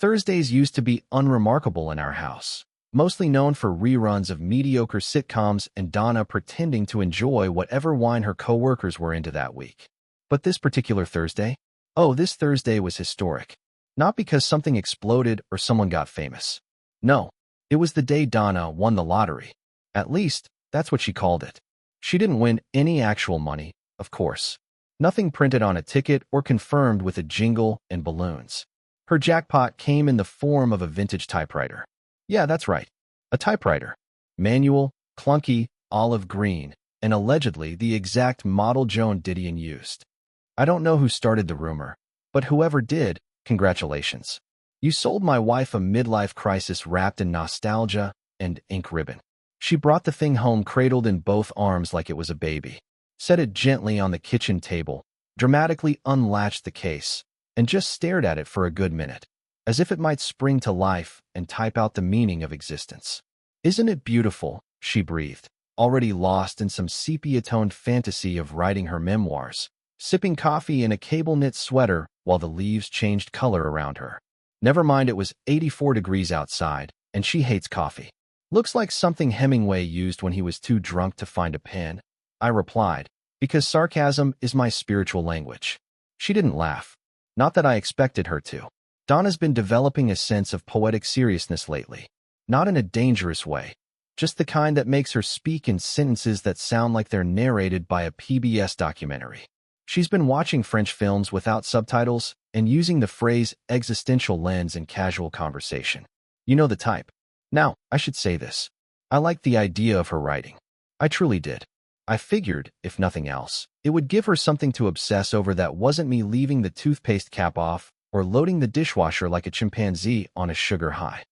Thursdays used to be unremarkable in our house, mostly known for reruns of mediocre sitcoms and Donna pretending to enjoy whatever wine her coworkers were into that week. But this particular Thursday? Oh, this Thursday was historic. Not because something exploded or someone got famous. No, it was the day Donna won the lottery. At least, that's what she called it. She didn't win any actual money, of course. Nothing printed on a ticket or confirmed with a jingle and balloons. Her jackpot came in the form of a vintage typewriter. Yeah, that's right. A typewriter. Manual, clunky, olive green, and allegedly the exact model Joan Didion used. I don't know who started the rumor, but whoever did, congratulations. You sold my wife a midlife crisis wrapped in nostalgia and ink ribbon. She brought the thing home cradled in both arms like it was a baby, set it gently on the kitchen table, dramatically unlatched the case, and just stared at it for a good minute, as if it might spring to life and type out the meaning of existence. "Isn't it beautiful?" she breathed, already lost in some sepia-toned fantasy of writing her memoirs, sipping coffee in a cable-knit sweater while the leaves changed color around her. Never mind, it was 84 degrees outside, and she hates coffee. "Looks like something Hemingway used when he was too drunk to find a pen," I replied, because sarcasm is my spiritual language. She didn't laugh. Not that I expected her to. Donna's been developing a sense of poetic seriousness lately. Not in a dangerous way. Just the kind that makes her speak in sentences that sound like they're narrated by a PBS documentary. She's been watching French films without subtitles and using the phrase existential lens in casual conversation. You know the type. Now, I should say this. I liked the idea of her writing. I truly did. I figured, if nothing else, it would give her something to obsess over that wasn't me leaving the toothpaste cap off or loading the dishwasher like a chimpanzee on a sugar high.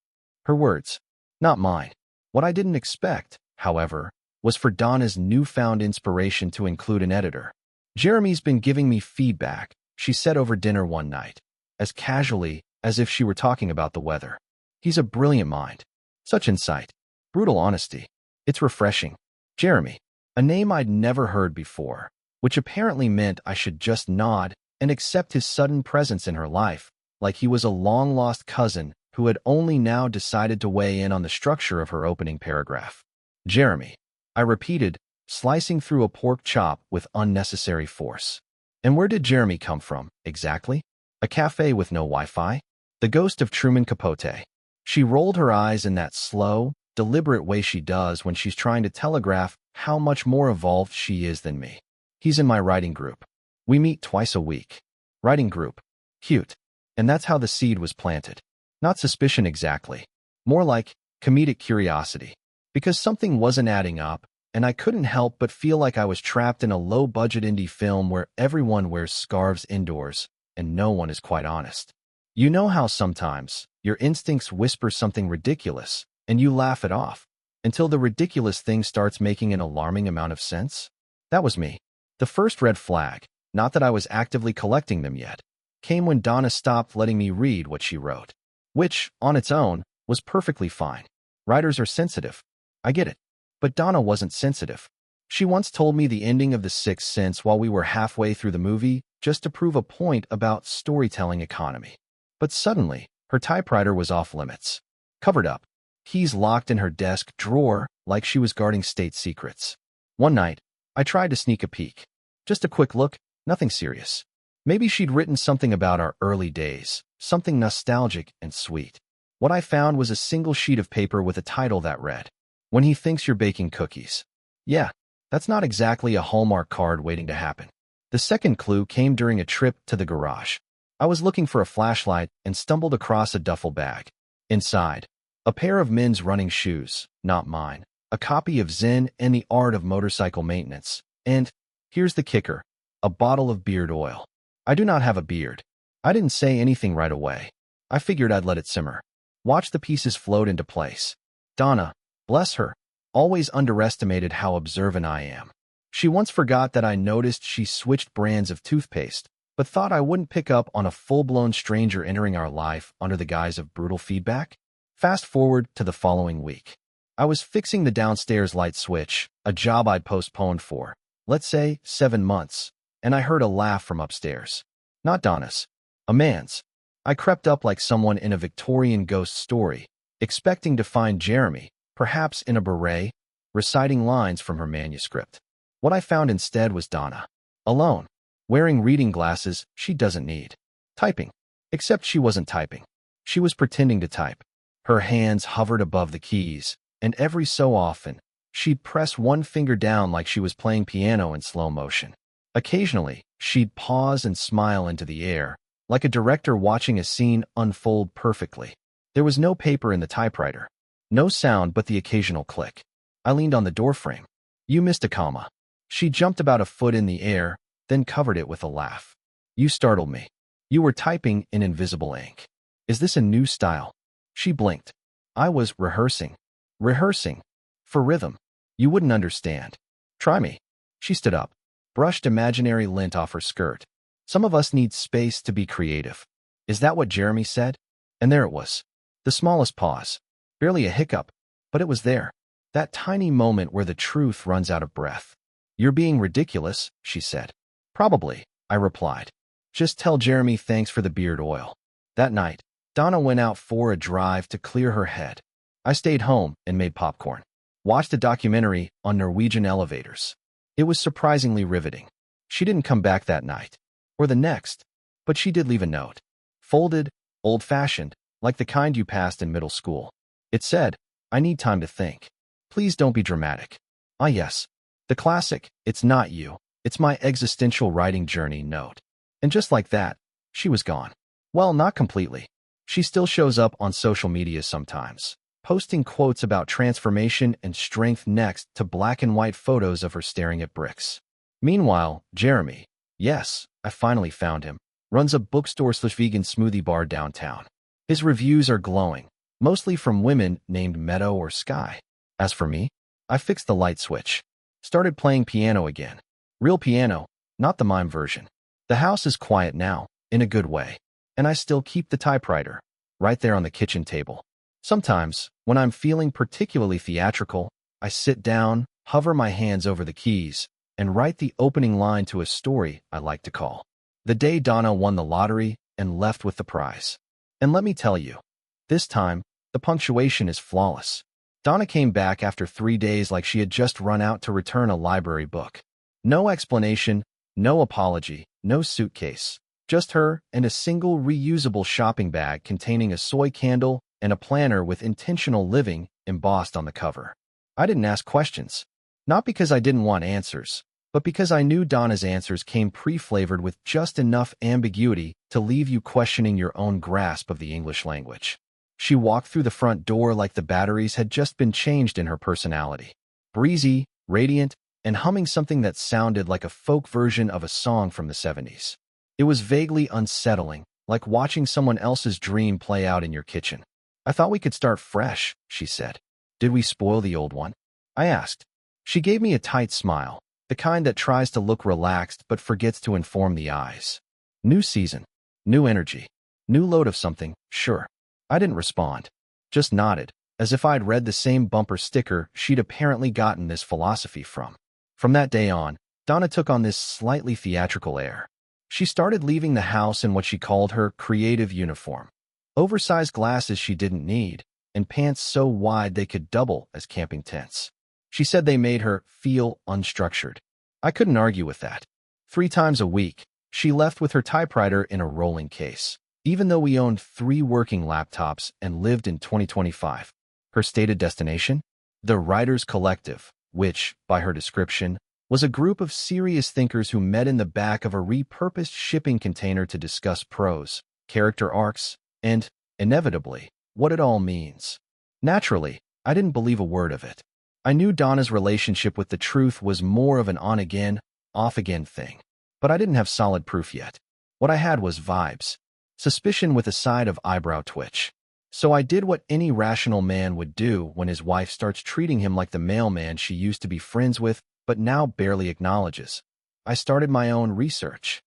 Her words, not mine. What I didn't expect, however, was for Donna's newfound inspiration to include an editor. "Jeremy's been giving me feedback," she said over dinner one night, as casually as if she were talking about the weather. "He's a brilliant mind. Such insight. Brutal honesty. It's refreshing. Jeremy." A name I'd never heard before, which apparently meant I should just nod and accept his sudden presence in her life, like he was a long-lost cousin who had only now decided to weigh in on the structure of her opening paragraph. "Jeremy," I repeated, slicing through a pork chop with unnecessary force. And where did Jeremy come from, exactly? A cafe with no Wi-Fi? The ghost of Truman Capote. She rolled her eyes in that slow, deliberate way she does when she's trying to telegraph how much more evolved she is than me. "He's in my writing group. We meet twice a week." Writing group. Cute. And that's how the seed was planted. Not suspicion exactly. More like comedic curiosity. Because something wasn't adding up, and I couldn't help but feel like I was trapped in a low-budget indie film where everyone wears scarves indoors, and no one is quite honest. You know how sometimes your instincts whisper something ridiculous, and you laugh it off, until the ridiculous thing starts making an alarming amount of sense? That was me. The first red flag, not that I was actively collecting them yet, came when Donna stopped letting me read what she wrote. Which, on its own, was perfectly fine. Writers are sensitive. I get it. But Donna wasn't sensitive. She once told me the ending of The Sixth Sense while we were halfway through the movie just to prove a point about storytelling economy. But suddenly, her typewriter was off limits. Covered up. Keys locked in her desk drawer like she was guarding state secrets. One night, I tried to sneak a peek. Just a quick look, nothing serious. Maybe she'd written something about our early days, something nostalgic and sweet. What I found was a single sheet of paper with a title that read, "When He Thinks You're Baking Cookies." Yeah, that's not exactly a Hallmark card waiting to happen. The second clue came during a trip to the garage. I was looking for a flashlight and stumbled across a duffel bag. Inside, a pair of men's running shoes, not mine, a copy of Zen and the Art of Motorcycle Maintenance, and, here's the kicker, a bottle of beard oil. I do not have a beard. I didn't say anything right away. I figured I'd let it simmer. Watch the pieces float into place. Donna, bless her, always underestimated how observant I am. She once forgot that I noticed she switched brands of toothpaste, but thought I wouldn't pick up on a full-blown stranger entering our life under the guise of brutal feedback. Fast forward to the following week. I was fixing the downstairs light switch, a job I'd postponed for, let's say, 7 months, and I heard a laugh from upstairs. Not Donna's. A man's. I crept up like someone in a Victorian ghost story, expecting to find Jeremy, perhaps in a beret, reciting lines from her manuscript. What I found instead was Donna. Alone, wearing reading glasses she doesn't need. Typing. Except she wasn't typing. She was pretending to type. Her hands hovered above the keys, and every so often, she'd press one finger down like she was playing piano in slow motion. Occasionally, she'd pause and smile into the air, like a director watching a scene unfold perfectly. There was no paper in the typewriter. No sound but the occasional click. I leaned on the doorframe. "You missed a comma." She jumped about a foot in the air, then covered it with a laugh. "You startled me. You were typing in invisible ink. Is this a new style?" She blinked. "I was rehearsing." "Rehearsing? For rhythm? You wouldn't understand. Try me." She stood up, brushed imaginary lint off her skirt. "Some of us need space to be creative." "Is that what Jeremy said?" And there it was. The smallest pause. Barely a hiccup, but it was there. That tiny moment where the truth runs out of breath. "You're being ridiculous," she said. "Probably," I replied. "Just tell Jeremy thanks for the beard oil." That night, Donna went out for a drive to clear her head. I stayed home and made popcorn. Watched a documentary on Norwegian elevators. It was surprisingly riveting. She didn't come back that night, or the next, but she did leave a note. Folded, old-fashioned, like the kind you passed in middle school. It said, "I need time to think. Please don't be dramatic." Ah yes, the classic, "It's not you, it's my existential writing journey" note. And just like that, she was gone. Well, not completely. She still shows up on social media sometimes, posting quotes about transformation and strength next to black and white photos of her staring at bricks. Meanwhile, Jeremy, yes, I finally found him, runs a bookstore/vegan smoothie bar downtown. His reviews are glowing, mostly from women named Meadow or Sky. As for me, I fixed the light switch. Started playing piano again. Real piano, not the mime version. The house is quiet now, in a good way. And I still keep the typewriter, right there on the kitchen table. Sometimes, when I'm feeling particularly theatrical, I sit down, hover my hands over the keys, and write the opening line to a story I like to call "The Day Donna Won the Lottery and Left with the Prize." And let me tell you, this time, the punctuation is flawless. Donna came back after 3 days like she had just run out to return a library book. No explanation, no apology, no suitcase. Just her and a single reusable shopping bag containing a soy candle and a planner with intentional living embossed on the cover. I didn't ask questions. Not because I didn't want answers, but because I knew Donna's answers came pre-flavored with just enough ambiguity to leave you questioning your own grasp of the English language. She walked through the front door like the batteries had just been changed in her personality. Breezy, radiant, and humming something that sounded like a folk version of a song from the 70s. It was vaguely unsettling, like watching someone else's dream play out in your kitchen. "I thought we could start fresh," she said. "Did we spoil the old one?" I asked. She gave me a tight smile, the kind that tries to look relaxed but forgets to inform the eyes. New season, new energy, new load of something, sure. I didn't respond, just nodded, as if I'd read the same bumper sticker she'd apparently gotten this philosophy from. From that day on, Donna took on this slightly theatrical air. She started leaving the house in what she called her creative uniform. Oversized glasses she didn't need, and pants so wide they could double as camping tents. She said they made her feel unstructured. I couldn't argue with that. 3 times a week, she left with her typewriter in a rolling case, even though we owned 3 working laptops and lived in 2025. Her stated destination? The Writers Collective, which, by her description, was a group of serious thinkers who met in the back of a repurposed shipping container to discuss prose, character arcs, and, inevitably, what it all means. Naturally, I didn't believe a word of it. I knew Donna's relationship with the truth was more of an on-again, off-again thing, but I didn't have solid proof yet. What I had was vibes, suspicion with a side of eyebrow twitch. So I did what any rational man would do when his wife starts treating him like the mailman she used to be friends with but now barely acknowledges. I started my own research.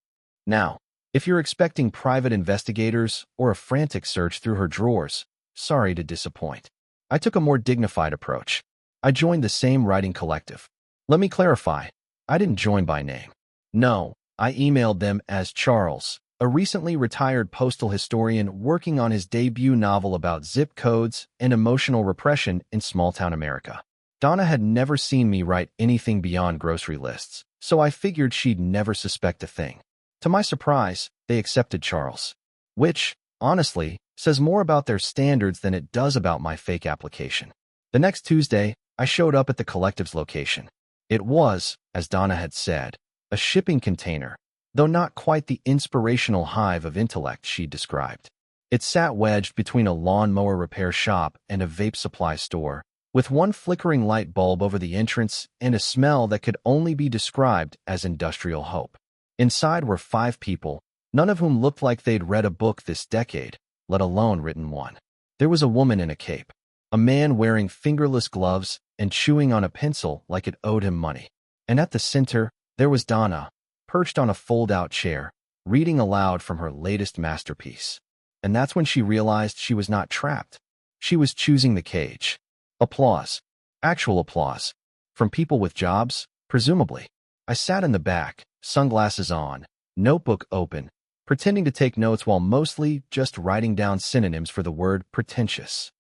Now, if you're expecting private investigators or a frantic search through her drawers, sorry to disappoint. I took a more dignified approach. I joined the same writing collective. Let me clarify, I didn't join by name. No, I emailed them as Charles, a recently retired postal historian working on his debut novel about zip codes and emotional repression in small-town America. Donna had never seen me write anything beyond grocery lists, so I figured she'd never suspect a thing. To my surprise, they accepted Charles, which, honestly, says more about their standards than it does about my fake application. The next Tuesday, I showed up at the collective's location. It was, as Donna had said, a shipping container, though not quite the inspirational hive of intellect she described. It sat wedged between a lawnmower repair shop and a vape supply store, with one flickering light bulb over the entrance and a smell that could only be described as industrial hope. Inside were 5 people, none of whom looked like they'd read a book this decade, let alone written one. There was a woman in a cape, a man wearing fingerless gloves and chewing on a pencil like it owed him money. And at the center, there was Donna, perched on a fold-out chair, reading aloud from her latest masterpiece. And that's when she realized she was not trapped. She was choosing the cage. Applause. Actual applause. From people with jobs, presumably. I sat in the back, sunglasses on, notebook open, pretending to take notes while mostly just writing down synonyms for the word pretentious.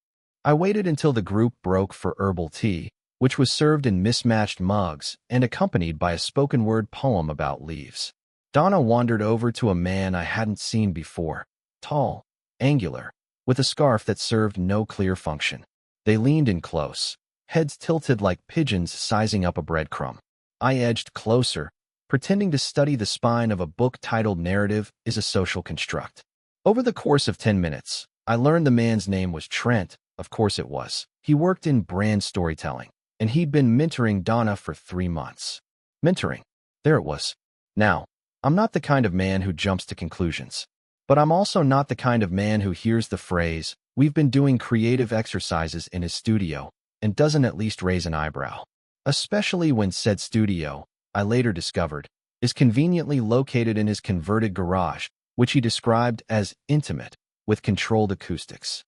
I waited until the group broke for herbal tea, which was served in mismatched mugs and accompanied by a spoken-word poem about leaves. Donna wandered over to a man I hadn't seen before, tall, angular, with a scarf that served no clear function. They leaned in close, heads tilted like pigeons sizing up a breadcrumb. I edged closer, pretending to study the spine of a book titled Narrative is a Social Construct. Over the course of 10 minutes, I learned the man's name was Trent. Of course it was. He worked in brand storytelling, and he'd been mentoring Donna for 3 months. Mentoring. There it was. Now, I'm not the kind of man who jumps to conclusions. But I'm also not the kind of man who hears the phrase, "We've been doing creative exercises in his studio," and doesn't at least raise an eyebrow. Especially when said studio, I later discovered, is conveniently located in his converted garage, which he described as intimate, with controlled acoustics.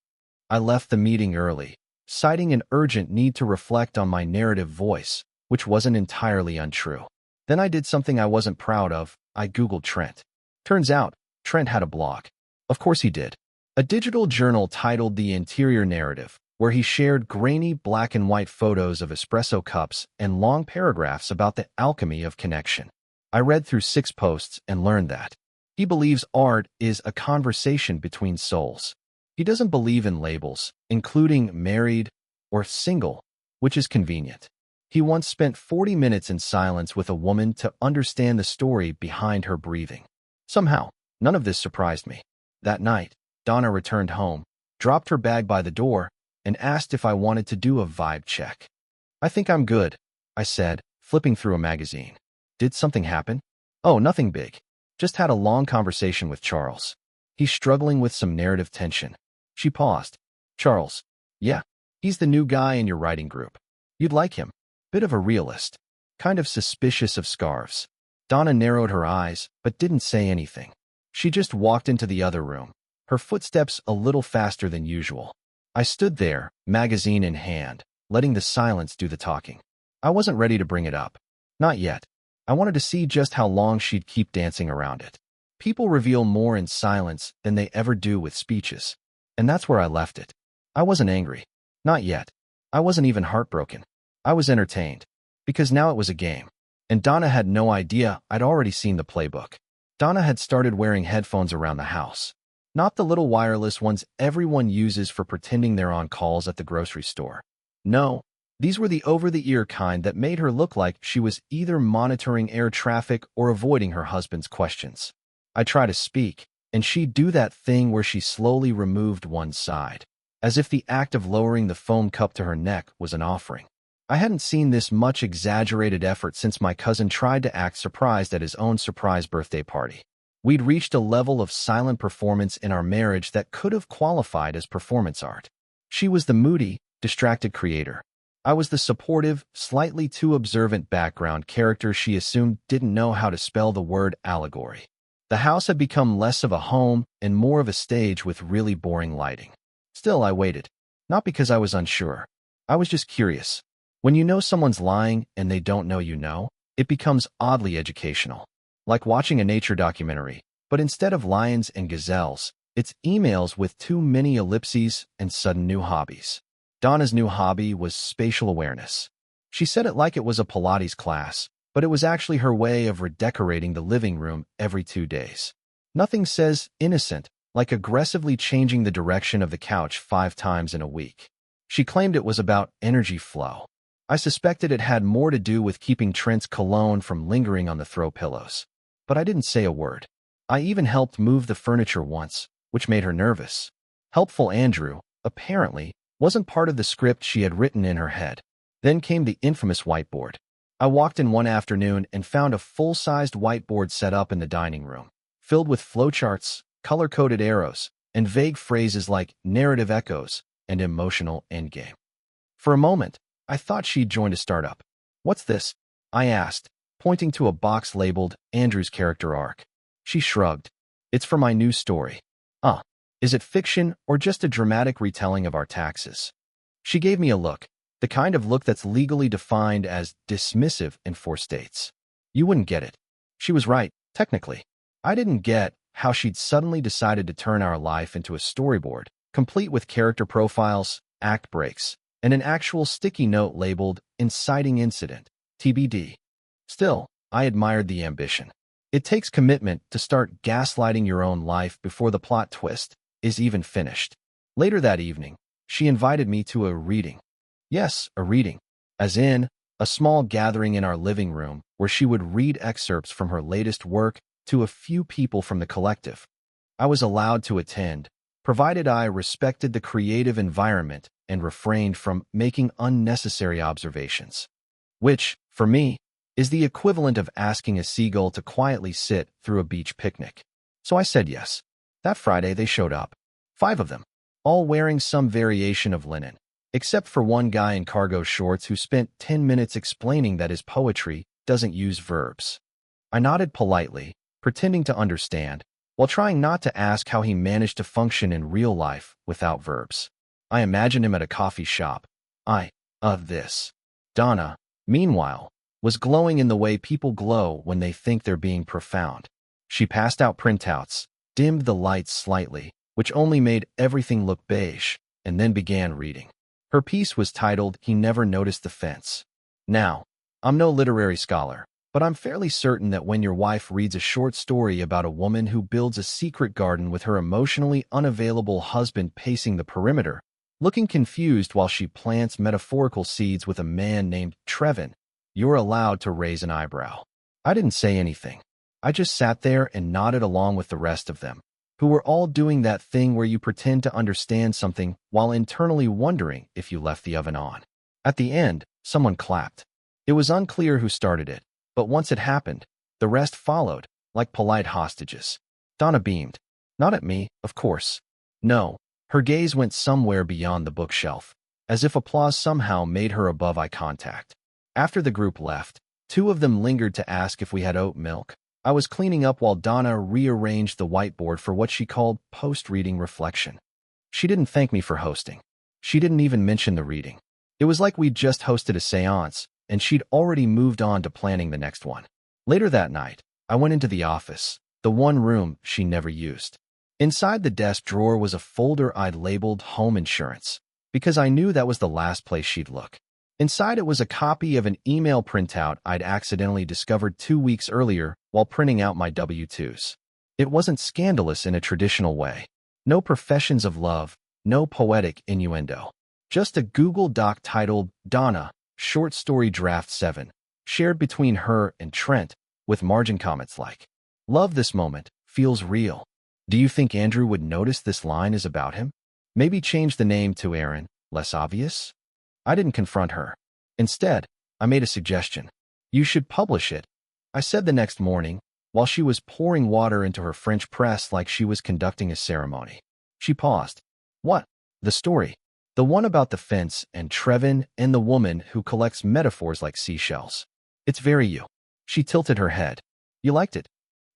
I left the meeting early, citing an urgent need to reflect on my narrative voice, which wasn't entirely untrue. Then I did something I wasn't proud of. I Googled Trent. Turns out, Trent had a blog. Of course he did. A digital journal titled The Interior Narrative, where he shared grainy black and white photos of espresso cups and long paragraphs about the alchemy of connection. I read through 6 posts and learned that he believes art is a conversation between souls. He doesn't believe in labels, including married or single, which is convenient. He once spent 40 minutes in silence with a woman to understand the story behind her breathing. Somehow, none of this surprised me. That night, Donna returned home, dropped her bag by the door, and asked if I wanted to do a vibe check. "I think I'm good," I said, flipping through a magazine. "Did something happen?" "Oh, nothing big. Just had a long conversation with Charles. He's struggling with some narrative tension." She paused. "Charles? Yeah. He's the new guy in your writing group. You'd like him. Bit of a realist. Kind of suspicious of scarves." Donna narrowed her eyes, but didn't say anything. She just walked into the other room, her footsteps a little faster than usual. I stood there, magazine in hand, letting the silence do the talking. I wasn't ready to bring it up. Not yet. I wanted to see just how long she'd keep dancing around it. People reveal more in silence than they ever do with speeches. And that's where I left it. I wasn't angry. Not yet. I wasn't even heartbroken. I was entertained. Because now it was a game. And Donna had no idea I'd already seen the playbook. Donna had started wearing headphones around the house. Not the little wireless ones everyone uses for pretending they're on calls at the grocery store. No, these were the over-the-ear kind that made her look like she was either monitoring air traffic or avoiding her husband's questions. I tried to speak, and she'd do that thing where she slowly removed one side, as if the act of lowering the foam cup to her neck was an offering. I hadn't seen this much exaggerated effort since my cousin tried to act surprised at his own surprise birthday party. We'd reached a level of silent performance in our marriage that could have qualified as performance art. She was the moody, distracted creator. I was the supportive, slightly too observant background character she assumed didn't know how to spell the word allegory. The house had become less of a home and more of a stage with really boring lighting. Still, I waited. Not because I was unsure. I was just curious. When you know someone's lying and they don't know you know, it becomes oddly educational. Like watching a nature documentary, But instead of lions and gazelles, it's emails with too many ellipses and sudden new hobbies. Donna's new hobby was spatial awareness. She said it like it was a Pilates class, but it was actually her way of redecorating the living room every 2 days. Nothing says innocent like aggressively changing the direction of the couch 5 times in a week. She claimed it was about energy flow. I suspected it had more to do with keeping Trent's cologne from lingering on the throw pillows. But I didn't say a word. I even helped move the furniture once, which made her nervous. Helpful Andrew, apparently, wasn't part of the script she had written in her head. Then came the infamous whiteboard. I walked in one afternoon and found a full-sized whiteboard set up in the dining room, filled with flowcharts, color-coded arrows, and vague phrases like narrative echoes and emotional endgame. For a moment, I thought she'd joined a startup. "What's this?" I asked, pointing to a box labeled Andrew's character arc. She shrugged. "It's for my new story." Is it fiction or just a dramatic retelling of our taxes?" She gave me a look, the kind of look that's legally defined as dismissive in 4 states. You wouldn't get it. She was right, technically. I didn't get how she'd suddenly decided to turn our life into a storyboard, complete with character profiles, act breaks, and an actual sticky note labeled Inciting Incident, TBD. Still, I admired the ambition. It takes commitment to start gaslighting your own life before the plot twist is even finished. Later that evening, she invited me to a reading. Yes, a reading. As in, a small gathering in our living room where she would read excerpts from her latest work to a few people from the collective. I was allowed to attend, provided I respected the creative environment and refrained from making unnecessary observations. Which, for me, is the equivalent of asking a seagull to quietly sit through a beach picnic. So I said yes. That Friday they showed up. 5 of them, all wearing some variation of linen, except for one guy in cargo shorts who spent 10 minutes explaining that his poetry doesn't use verbs. I nodded politely, pretending to understand, while trying not to ask how he managed to function in real life without verbs. I imagined him at a coffee shop. This. Donna, meanwhile, was glowing in the way people glow when they think they're being profound. She passed out printouts, dimmed the lights slightly, which only made everything look beige, and then began reading. Her piece was titled, "He Never Noticed the Fence." Now, I'm no literary scholar, but I'm fairly certain that when your wife reads a short story about a woman who builds a secret garden with her emotionally unavailable husband pacing the perimeter, looking confused while she plants metaphorical seeds with a man named Trevin, you're allowed to raise an eyebrow. I didn't say anything. I just sat there and nodded along with the rest of them, who were all doing that thing where you pretend to understand something while internally wondering if you left the oven on. At the end, someone clapped. It was unclear who started it, but once it happened, the rest followed, like polite hostages. Donna beamed. Not at me, of course. No, her gaze went somewhere beyond the bookshelf, as if applause somehow made her above eye contact. After the group left, 2 of them lingered to ask if we had oat milk. I was cleaning up while Donna rearranged the whiteboard for what she called post-reading reflection. She didn't thank me for hosting. She didn't even mention the reading. It was like we'd just hosted a seance, and she'd already moved on to planning the next one. Later that night, I went into the office, the one room she never used. Inside the desk drawer was a folder I'd labeled Home Insurance, because I knew that was the last place she'd look. Inside it was a copy of an email printout I'd accidentally discovered 2 weeks earlier while printing out my W-2s. It wasn't scandalous in a traditional way. No professions of love, no poetic innuendo. Just a Google Doc titled Donna, Short Story Draft 7, shared between her and Trent, with margin comments like, "Love this moment, feels real. Do you think Andrew would notice this line is about him? Maybe change the name to Aaron, less obvious?" I didn't confront her. Instead, I made a suggestion. "You should publish it," I said the next morning, while she was pouring water into her French press like she was conducting a ceremony. She paused. "What? The story? The one about the fence and Trevin and the woman who collects metaphors like seashells. It's very you." She tilted her head. "You liked it?"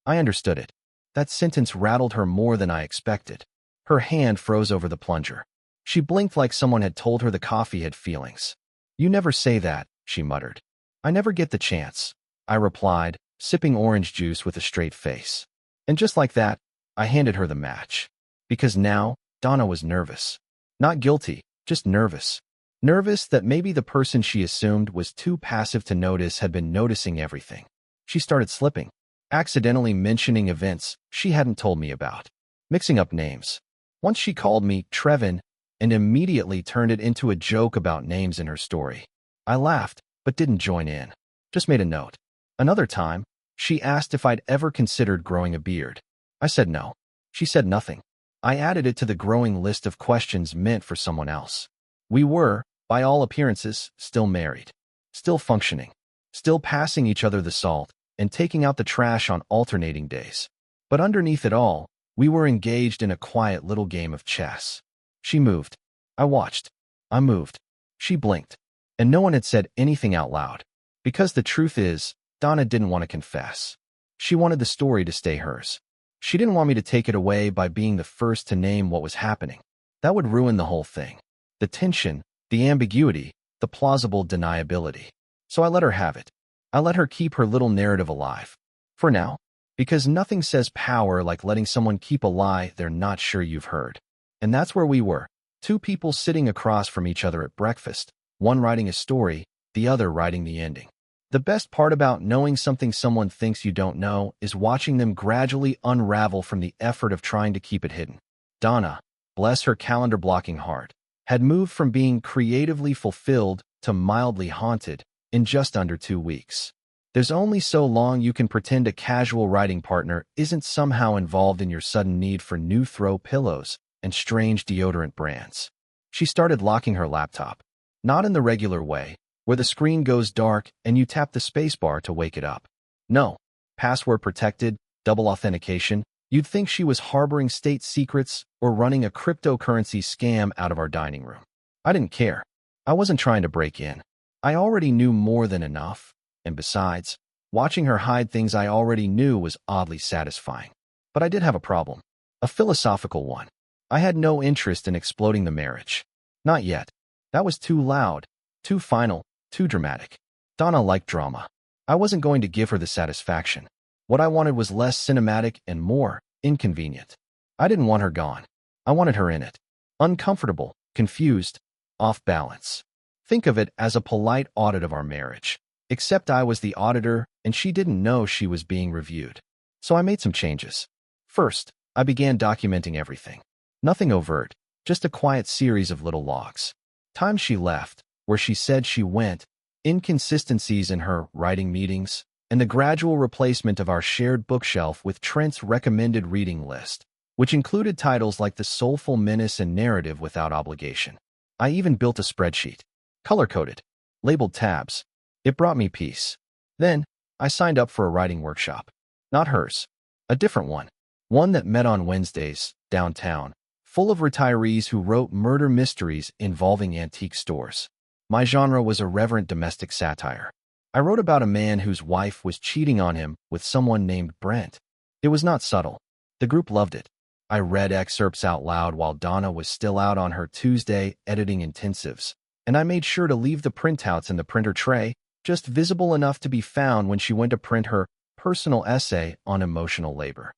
I understood it. That sentence rattled her more than I expected. Her hand froze over the plunger. She blinked like someone had told her the coffee had feelings. "You never say that," she muttered. "I never get the chance," I replied, sipping orange juice with a straight face. And just like that, I handed her the match. Because now, Donna was nervous. Not guilty, just nervous. Nervous that maybe the person she assumed was too passive to notice had been noticing everything. She started slipping, accidentally mentioning events she hadn't told me about, mixing up names. Once she called me Trevin and immediately turned it into a joke about names in her story. I laughed, but didn't join in. Just made a note. Another time, she asked if I'd ever considered growing a beard. I said no. She said nothing. I added it to the growing list of questions meant for someone else. We were, by all appearances, still married, still functioning, still passing each other the salt and taking out the trash on alternating days. But underneath it all, we were engaged in a quiet little game of chess. She moved. I watched. I moved. She blinked. And no one had said anything out loud. Because the truth is, Donna didn't want to confess. She wanted the story to stay hers. She didn't want me to take it away by being the first to name what was happening. That would ruin the whole thing. The tension, the ambiguity, the plausible deniability. So I let her have it. I let her keep her little narrative alive. For now. Because nothing says power like letting someone keep a lie they're not sure you've heard. And that's where we were. Two people sitting across from each other at breakfast, one writing a story, the other writing the ending. The best part about knowing something someone thinks you don't know is watching them gradually unravel from the effort of trying to keep it hidden. Donna, bless her calendar-blocking heart, had moved from being creatively fulfilled to mildly haunted in just under 2 weeks. There's only so long you can pretend a casual writing partner isn't somehow involved in your sudden need for new throw pillows and strange deodorant brands. She started locking her laptop. Not in the regular way, where the screen goes dark and you tap the spacebar to wake it up. No, password protected, double authentication. You'd think she was harboring state secrets or running a cryptocurrency scam out of our dining room. I didn't care. I wasn't trying to break in. I already knew more than enough. And besides, watching her hide things I already knew was oddly satisfying. But I did have a problem. A philosophical one. I had no interest in exploding the marriage. Not yet. That was too loud, too final, too dramatic. Donna liked drama. I wasn't going to give her the satisfaction. What I wanted was less cinematic and more inconvenient. I didn't want her gone. I wanted her in it. Uncomfortable, confused, off balance. Think of it as a polite audit of our marriage. Except I was the auditor and she didn't know she was being reviewed. So I made some changes. First, I began documenting everything. Nothing overt, just a quiet series of little logs. Times she left, where she said she went, inconsistencies in her writing meetings, and the gradual replacement of our shared bookshelf with Trent's recommended reading list, which included titles like The Soulful Menace and Narrative Without Obligation. I even built a spreadsheet, color-coded, labeled tabs. It brought me peace. Then, I signed up for a writing workshop. Not hers. A different one. One that met on Wednesdays, downtown, full of retirees who wrote murder mysteries involving antique stores. My genre was irreverent domestic satire. I wrote about a man whose wife was cheating on him with someone named Brent. It was not subtle. The group loved it. I read excerpts out loud while Donna was still out on her Tuesday editing intensives, and I made sure to leave the printouts in the printer tray, just visible enough to be found when she went to print her personal essay on emotional labor.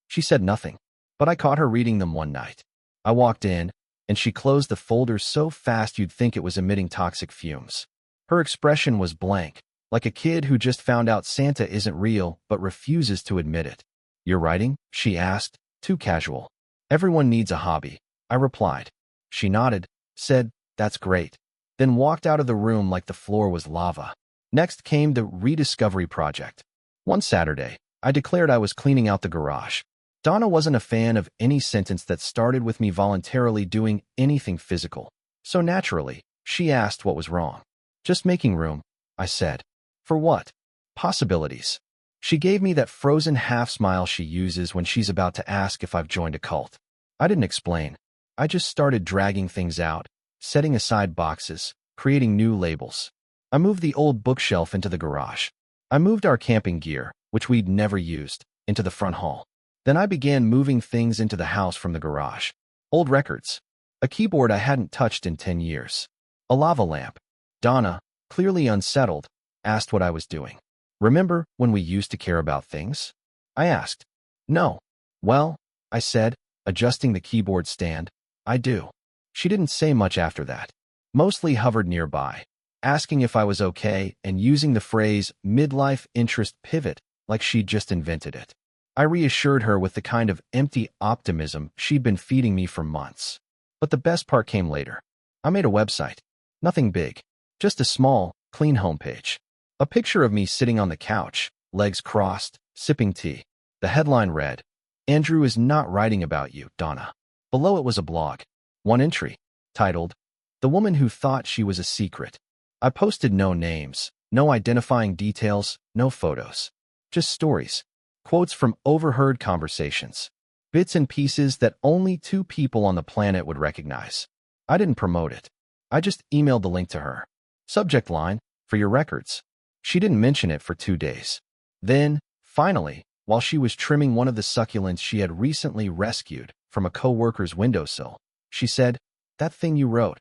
She said nothing, but I caught her reading them one night. I walked in, and she closed the folder so fast you'd think it was emitting toxic fumes. Her expression was blank, like a kid who just found out Santa isn't real but refuses to admit it. "You're writing?" she asked, too casual. "Everyone needs a hobby," I replied. She nodded, said, "That's great," then walked out of the room like the floor was lava. Next came the rediscovery project. One Saturday, I declared I was cleaning out the garage. Donna wasn't a fan of any sentence that started with me voluntarily doing anything physical. So naturally, she asked what was wrong. "Just making room," I said. "For what?" "Possibilities." She gave me that frozen half-smile she uses when she's about to ask if I've joined a cult. I didn't explain. I just started dragging things out, setting aside boxes, creating new labels. I moved the old bookshelf into the garage. I moved our camping gear, which we'd never used, into the front hall. Then I began moving things into the house from the garage. Old records. A keyboard I hadn't touched in 10 years. A lava lamp. Donna, clearly unsettled, asked what I was doing. "Remember when we used to care about things?" I asked. No. Well, I said, adjusting the keyboard stand. I do. She didn't say much after that. Mostly hovered nearby, asking if I was okay and using the phrase midlife interest pivot like she'd just invented it. I reassured her with the kind of empty optimism she'd been feeding me for months. But the best part came later. I made a website. Nothing big. Just a small, clean homepage. A picture of me sitting on the couch, legs crossed, sipping tea. The headline read, "Andrew is not writing about you, Donna." Below it was a blog. One entry, titled, "The Woman Who Thought She Was a Secret." I posted no names, no identifying details, no photos. Just stories. Quotes from overheard conversations. Bits and pieces that only 2 people on the planet would recognize. I didn't promote it. I just emailed the link to her. Subject line, "For your records." She didn't mention it for 2 days. Then, finally, while she was trimming one of the succulents she had recently rescued from a coworker's windowsill, she said, "That thing you wrote.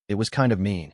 It was kind of mean."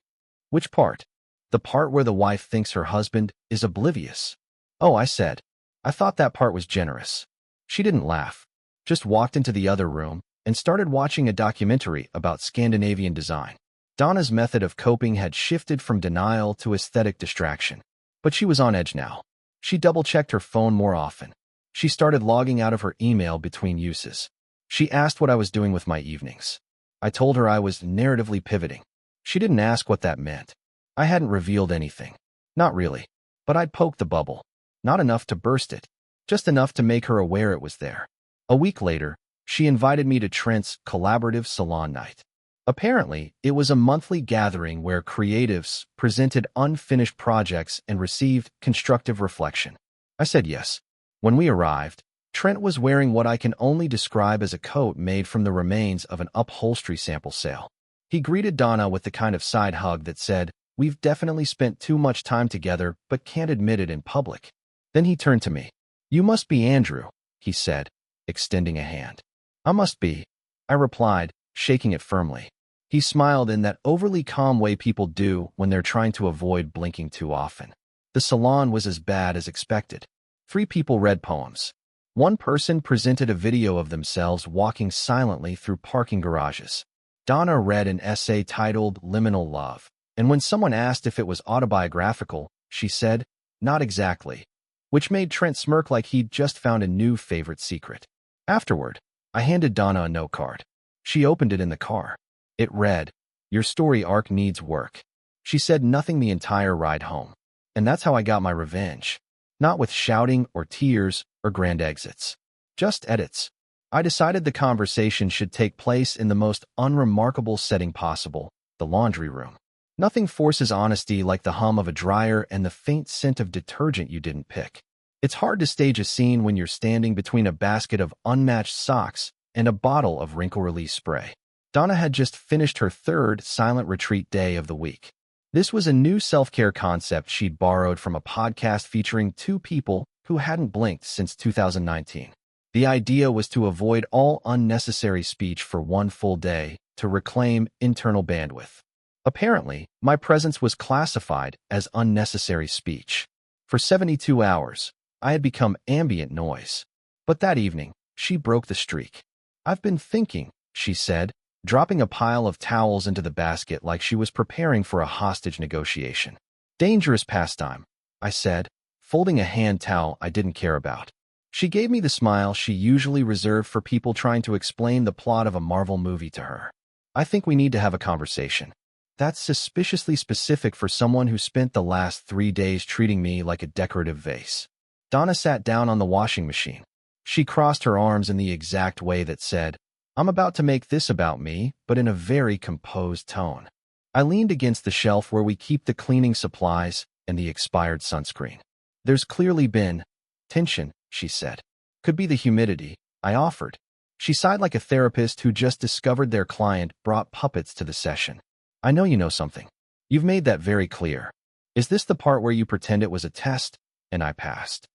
"Which part?" "The part where the wife thinks her husband is oblivious." "Oh," I said. "I thought that part was generous." She didn't laugh, just walked into the other room and started watching a documentary about Scandinavian design. Donna's method of coping had shifted from denial to aesthetic distraction, but she was on edge now. She double-checked her phone more often. She started logging out of her email between uses. She asked what I was doing with my evenings. I told her I was narratively pivoting. She didn't ask what that meant. I hadn't revealed anything. Not really. But I'd poked the bubble. Not enough to burst it. Just enough to make her aware it was there. A week later, she invited me to Trent's collaborative salon night. Apparently, it was a monthly gathering where creatives presented unfinished projects and received constructive reflection. I said yes. When we arrived, Trent was wearing what I can only describe as a coat made from the remains of an upholstery sample sale. He greeted Donna with the kind of side hug that said, "We've definitely spent too much time together, but can't admit it in public." Then he turned to me. "You must be Andrew," he said, extending a hand. "I must be," I replied, shaking it firmly. He smiled in that overly calm way people do when they're trying to avoid blinking too often. The salon was as bad as expected. 3 people read poems. 1 person presented a video of themselves walking silently through parking garages. Donna read an essay titled Liminal Love, and when someone asked if it was autobiographical, she said, "Not exactly," which made Trent smirk like he'd just found a new favorite secret. Afterward, I handed Donna a note card. She opened it in the car. It read, "Your story arc needs work." She said nothing the entire ride home. And that's how I got my revenge. Not with shouting or tears or grand exits. Just edits. I decided the conversation should take place in the most unremarkable setting possible, the laundry room. Nothing forces honesty like the hum of a dryer and the faint scent of detergent you didn't pick. It's hard to stage a scene when you're standing between a basket of unmatched socks and a bottle of wrinkle-release spray. Donna had just finished her 3rd silent retreat day of the week. This was a new self-care concept she'd borrowed from a podcast featuring 2 people who hadn't blinked since 2019. The idea was to avoid all unnecessary speech for 1 full day to reclaim internal bandwidth. Apparently, my presence was classified as unnecessary speech. For 72 hours, I had become ambient noise. But that evening, she broke the streak. "I've been thinking," she said, dropping a pile of towels into the basket like she was preparing for a hostage negotiation. "Dangerous pastime," I said, folding a hand towel I didn't care about. She gave me the smile she usually reserved for people trying to explain the plot of a Marvel movie to her. "I think we need to have a conversation." That's suspiciously specific for someone who spent the last 3 days treating me like a decorative vase. Donna sat down on the washing machine. She crossed her arms in the exact way that said, "I'm about to make this about me," but in a very composed tone. I leaned against the shelf where we keep the cleaning supplies and the expired sunscreen. "There's clearly been tension," she said. "Could be the humidity," I offered. She sighed like a therapist who just discovered their client brought puppets to the session. "I know you know something. You've made that very clear. Is this the part where you pretend it was a test?" And I passed.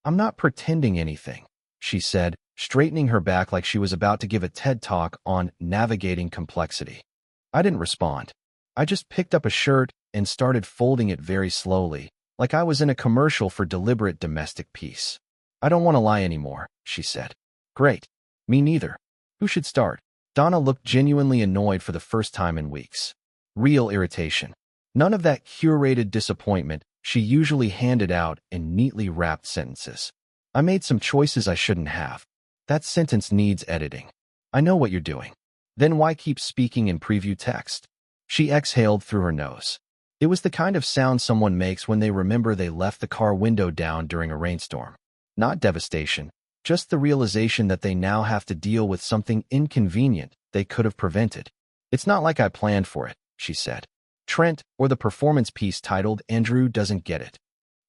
"I'm not pretending anything," she said, straightening her back like she was about to give a TED Talk on navigating complexity. I didn't respond. I just picked up a shirt and started folding it very slowly, like I was in a commercial for deliberate domestic peace. "I don't want to lie anymore," she said. Great. Me neither. Who should start? Donna looked genuinely annoyed for the first time in weeks. Real irritation. None of that curated disappointment she usually handed out in neatly wrapped sentences. I made some choices I shouldn't have. That sentence needs editing. I know what you're doing. Then why keep speaking in preview text? She exhaled through her nose. It was the kind of sound someone makes when they remember they left the car window down during a rainstorm. Not devastation, just the realization that they now have to deal with something inconvenient they could have prevented. It's not like I planned for it, she said. Trent, or the performance piece titled Andrew Doesn't Get It.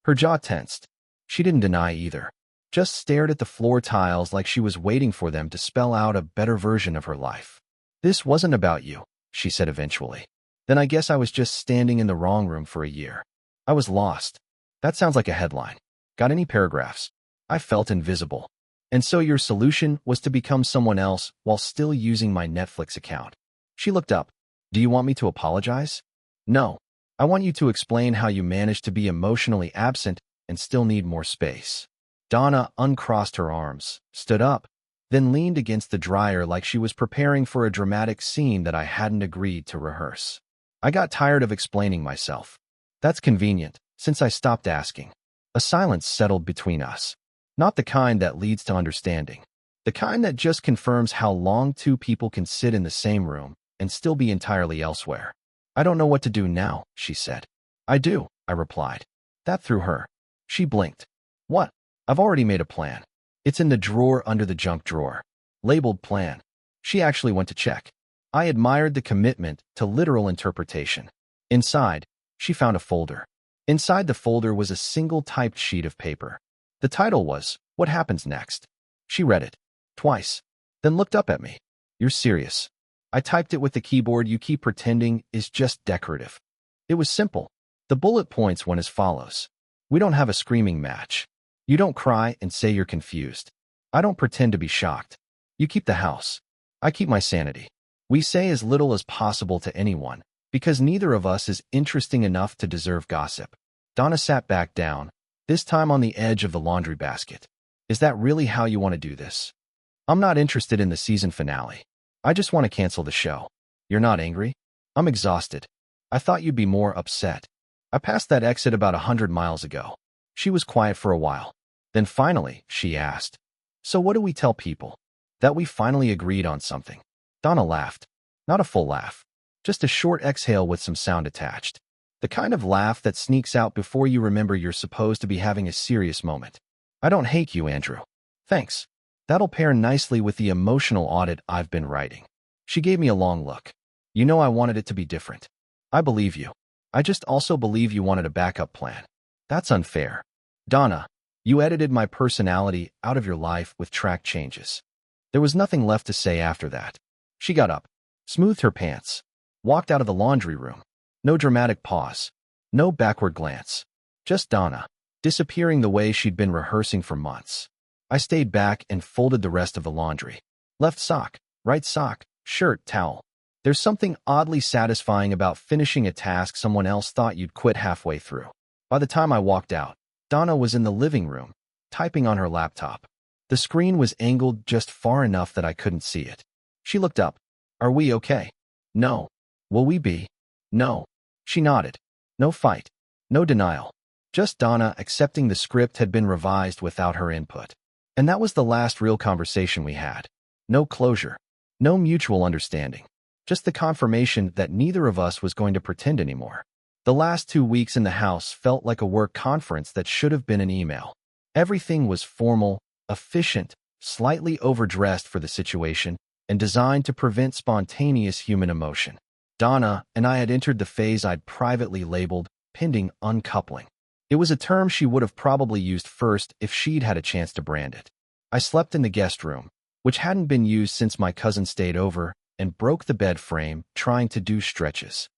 Her jaw tensed. She didn't deny either. Just stared at the floor tiles like she was waiting for them to spell out a better version of her life. This wasn't about you, she said eventually. Then I guess I was just standing in the wrong room for a year. I was lost. That sounds like a headline. Got any paragraphs? I felt invisible. And so your solution was to become someone else while still using my Netflix account. She looked up. Do you want me to apologize? No. I want you to explain how you managed to be emotionally absent and still need more space. Donna uncrossed her arms, stood up, then leaned against the dryer like she was preparing for a dramatic scene that I hadn't agreed to rehearse. I got tired of explaining myself. That's convenient, since I stopped asking. A silence settled between us. Not the kind that leads to understanding. The kind that just confirms how long two people can sit in the same room and still be entirely elsewhere. I don't know what to do now, she said. I do, I replied. That threw her. She blinked. What? I've already made a plan. It's in the drawer under the junk drawer. Labeled plan. She actually went to check. I admired the commitment to literal interpretation. Inside, she found a folder. Inside the folder was a single typed sheet of paper. The title was, What Happens Next? She read it. Twice. Then looked up at me. You're serious. I typed it with the keyboard you keep pretending is just decorative. It was simple. The bullet points went as follows. We don't have a screaming match. You don't cry and say you're confused. I don't pretend to be shocked. You keep the house. I keep my sanity. We say as little as possible to anyone, because neither of us is interesting enough to deserve gossip. Donna sat back down, this time on the edge of the laundry basket. Is that really how you want to do this? I'm not interested in the season finale. I just want to cancel the show. You're not angry? I'm exhausted. I thought you'd be more upset. I passed that exit about 100 miles ago. She was quiet for a while. Then finally, she asked, So what do we tell people? That we finally agreed on something. Donna laughed. Not a full laugh. Just a short exhale with some sound attached. The kind of laugh that sneaks out before you remember you're supposed to be having a serious moment. I don't hate you, Andrew. Thanks. That'll pair nicely with the emotional audit I've been writing. She gave me a long look. You know I wanted it to be different. I believe you. I just also believe you wanted a backup plan. That's unfair. Donna, you edited my personality out of your life with track changes. There was nothing left to say after that. She got up, smoothed her pants, walked out of the laundry room. No dramatic pause. No backward glance. Just Donna, disappearing the way she'd been rehearsing for months. I stayed back and folded the rest of the laundry. Left sock, right sock, shirt, towel. There's something oddly satisfying about finishing a task someone else thought you'd quit halfway through. By the time I walked out, Donna was in the living room, typing on her laptop. The screen was angled just far enough that I couldn't see it. She looked up. Are we okay? No. Will we be? No. She nodded. No fight. No denial. Just Donna accepting the script had been revised without her input. And that was the last real conversation we had. No closure. No mutual understanding. Just the confirmation that neither of us was going to pretend anymore. The last 2 weeks in the house felt like a work conference that should have been an email. Everything was formal, efficient, slightly overdressed for the situation, and designed to prevent spontaneous human emotion. Donna and I had entered the phase I'd privately labeled pending uncoupling. It was a term she would have probably used first if she'd had a chance to brand it. I slept in the guest room, which hadn't been used since my cousin stayed over, and broke the bed frame trying to do stretches.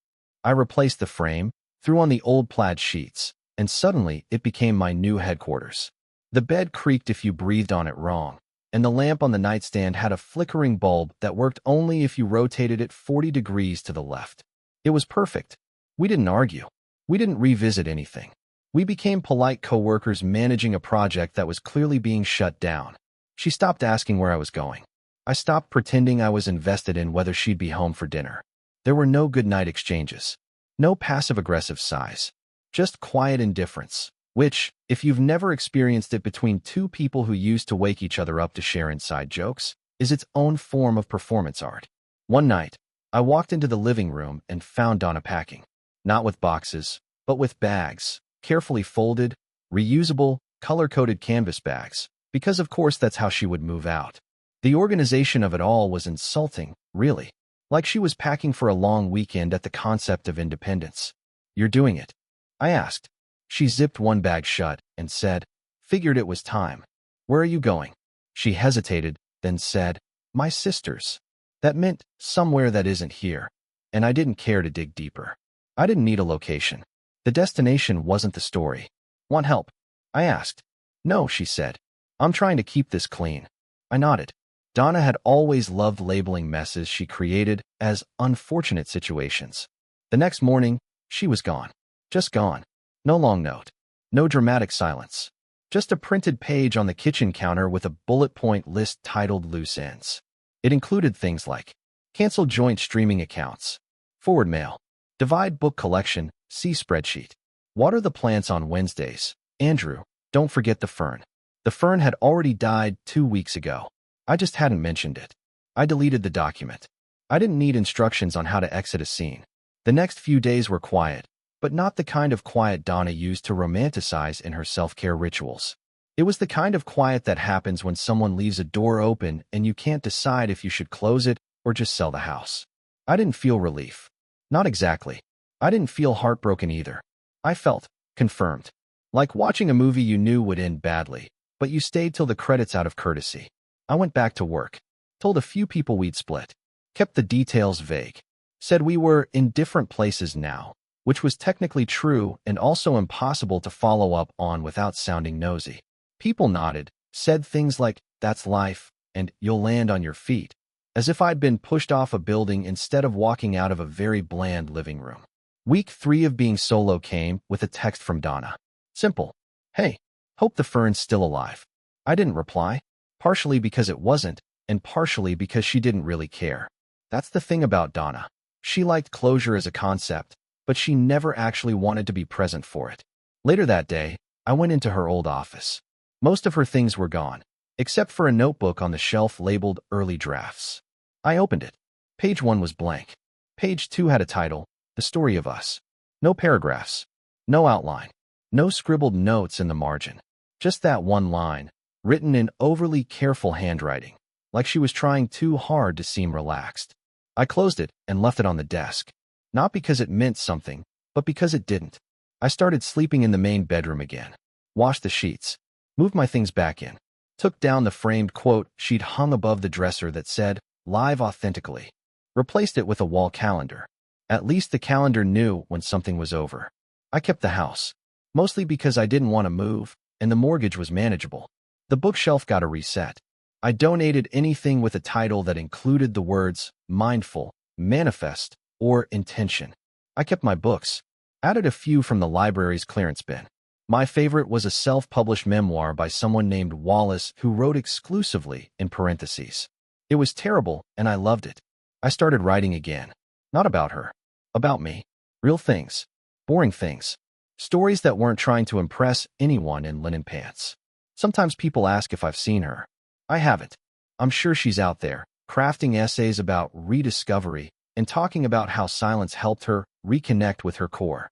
I replaced the frame, threw on the old plaid sheets, and suddenly it became my new headquarters. The bed creaked if you breathed on it wrong, and the lamp on the nightstand had a flickering bulb that worked only if you rotated it 40 degrees to the left. It was perfect. We didn't argue. We didn't revisit anything. We became polite coworkers managing a project that was clearly being shut down. She stopped asking where I was going. I stopped pretending I was invested in whether she'd be home for dinner. There were no goodnight exchanges. No passive-aggressive sighs. Just quiet indifference, which, if you've never experienced it between two people who used to wake each other up to share inside jokes, is its own form of performance art. One night, I walked into the living room and found Donna packing. Not with boxes, but with bags, carefully folded, reusable, color-coded canvas bags, because of course that's how she would move out. The organization of it all was insulting, really. Like she was packing for a long weekend at the concept of independence. "You're doing it?" I asked. She zipped one bag shut and said, "Figured it was time." "Where are you going?" She hesitated, then said, "My sister's." That meant somewhere that isn't here, and I didn't care to dig deeper. I didn't need a location. The destination wasn't the story. "Want help?" I asked. "No," she said. "I'm trying to keep this clean." I nodded. Donna had always loved labeling messes she created as unfortunate situations. The next morning, she was gone. Just gone. No long note. No dramatic silence. Just a printed page on the kitchen counter with a bullet point list titled Loose Ends. It included things like cancel joint streaming accounts, forward mail, divide book collection, see spreadsheet, water the plants on Wednesdays, Andrew, don't forget the fern. The fern had already died 2 weeks ago. I just hadn't mentioned it. I deleted the document. I didn't need instructions on how to exit a scene. The next few days were quiet, but not the kind of quiet Donna used to romanticize in her self-care rituals. It was the kind of quiet that happens when someone leaves a door open and you can't decide if you should close it or just sell the house. I didn't feel relief. Not exactly. I didn't feel heartbroken either. I felt confirmed. Like watching a movie you knew would end badly, but you stayed till the credits out of courtesy. I went back to work. Told a few people we'd split. Kept the details vague. Said we were in different places now, which was technically true and also impossible to follow up on without sounding nosy. People nodded, said things like, "That's life," and "You'll land on your feet," as if I'd been pushed off a building instead of walking out of a very bland living room. Week 3 of being solo came with a text from Donna. Simple. "Hey, hope the fern's still alive." I didn't reply, partially because it wasn't, and partially because she didn't really care. That's the thing about Donna. She liked closure as a concept, but she never actually wanted to be present for it. Later that day, I went into her old office. Most of her things were gone, except for a notebook on the shelf labeled Early Drafts. I opened it. Page 1 was blank. Page 2 had a title, The Story of Us. No paragraphs. No outline. No scribbled notes in the margin. Just that one line, written in overly careful handwriting, like she was trying too hard to seem relaxed. I closed it and left it on the desk. Not because it meant something, but because it didn't. I started sleeping in the main bedroom again. Washed the sheets. Moved my things back in. Took down the framed quote she'd hung above the dresser that said, "Live authentically." Replaced it with a wall calendar. At least the calendar knew when something was over. I kept the house. Mostly because I didn't want to move, and the mortgage was manageable. The bookshelf got a reset. I donated anything with a title that included the words mindful, manifest, or intention. I kept my books. Added a few from the library's clearance bin. My favorite was a self-published memoir by someone named Wallace who wrote exclusively in parentheses. It was terrible, and I loved it. I started writing again. Not about her. About me. Real things. Boring things. Stories that weren't trying to impress anyone in linen pants. Sometimes people ask if I've seen her. I haven't. I'm sure she's out there, crafting essays about rediscovery and talking about how silence helped her reconnect with her core.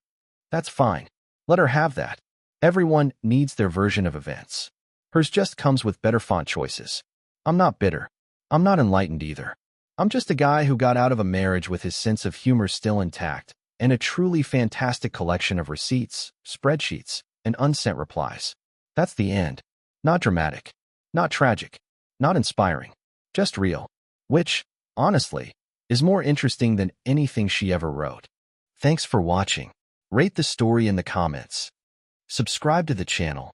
That's fine. Let her have that. Everyone needs their version of events. Hers just comes with better font choices. I'm not bitter. I'm not enlightened either. I'm just a guy who got out of a marriage with his sense of humor still intact and a truly fantastic collection of receipts, spreadsheets, and unsent replies. That's the end. Not dramatic. Not tragic. Not inspiring. Just real. Which, honestly, is more interesting than anything she ever wrote. Thanks for watching. Rate the story in the comments. Subscribe to the channel